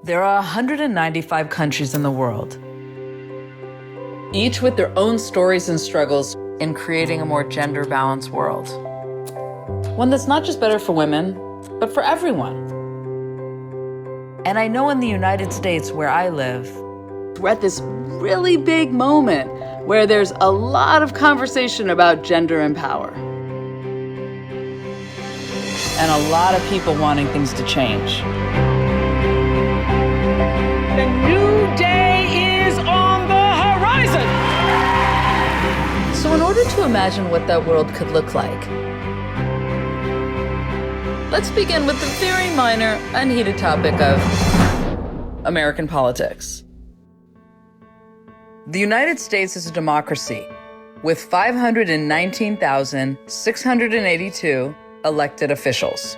There are 195 countries in the world, each with their own stories and struggles in creating a more gender-balanced world. One that's not just better for women, but for everyone. And I know in the United States, where I live, we're at this really big moment where there's a lot of conversation about gender and power. And a lot of people wanting things to change. The new day is on the horizon. So in order to imagine what that world could look like, let's begin with the very minor, unheated topic of American politics. The United States is a democracy with 519,682 elected officials,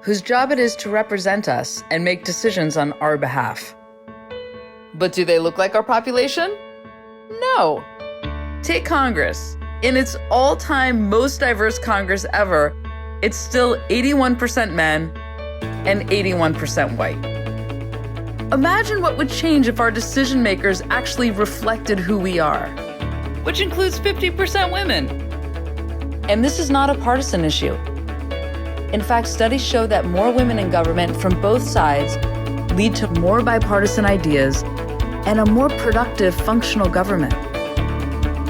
whose job it is to represent us and make decisions on our behalf. But do they look like our population? No. Take Congress. In its all-time most diverse Congress ever, it's still 81% men and 81% white. Imagine what would change if our decision makers actually reflected who we are, which includes 50% women. And this is not a partisan issue. In fact, studies show that more women in government from both sides lead to more bipartisan ideas and a more productive, functional government.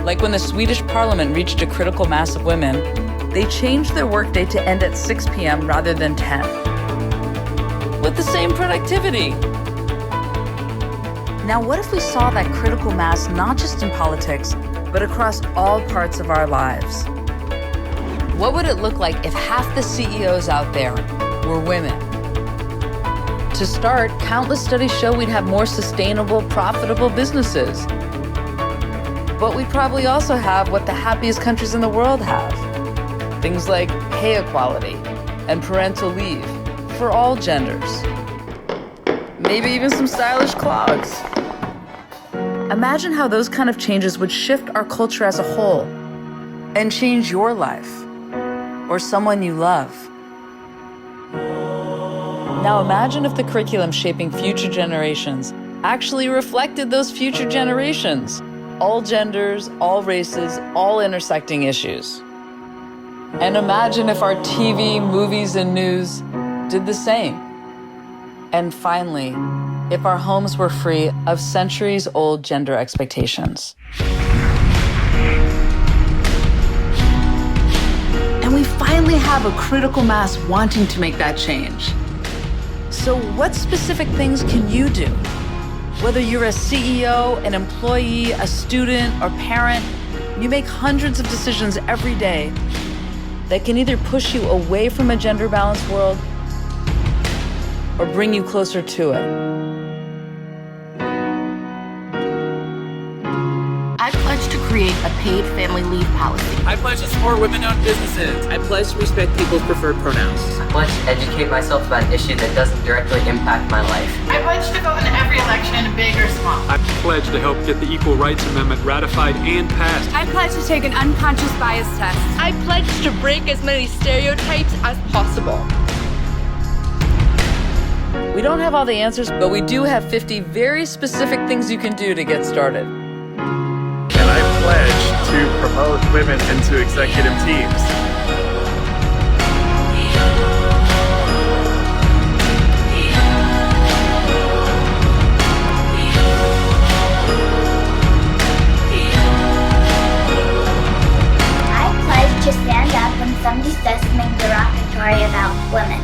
Like when the Swedish parliament reached a critical mass of women, they changed their workday to end at 6 p.m. rather than 10, with the same productivity. Now, what if we saw that critical mass not just in politics, but across all parts of our lives? What would it look like if half the CEOs out there were women? To start, countless studies show we'd have more sustainable, profitable businesses. But we'd probably also have what the happiest countries in the world have. Things like pay equality and parental leave for all genders. Maybe even some stylish clogs. Imagine how those kind of changes would shift our culture as a whole and change your life or someone you love. Now imagine if the curriculum shaping future generations actually reflected those future generations. All genders, all races, all intersecting issues. And imagine if our TV, movies, and news did the same. And finally, if our homes were free of centuries-old gender expectations. And we finally have a critical mass wanting to make that change. So what specific things can you do? Whether you're a CEO, an employee, a student, or parent, you make hundreds of decisions every day that can either push you away from a gender-balanced world or bring you closer to it. I pledge to create a paid family leave policy. I pledge to support women-owned businesses. I pledge to respect people's preferred pronouns. I pledge to educate myself about an issue that doesn't directly impact my life. I pledge to vote in every election, big or small. I pledge to help get the Equal Rights Amendment ratified and passed. I pledge to take an unconscious bias test. I pledge to break as many stereotypes as possible. We don't have all the answers, but we do have 50 very specific things you can do to get started. And I pledge to promote women into executive teams. I pledge to stand up when somebody says something derogatory about women.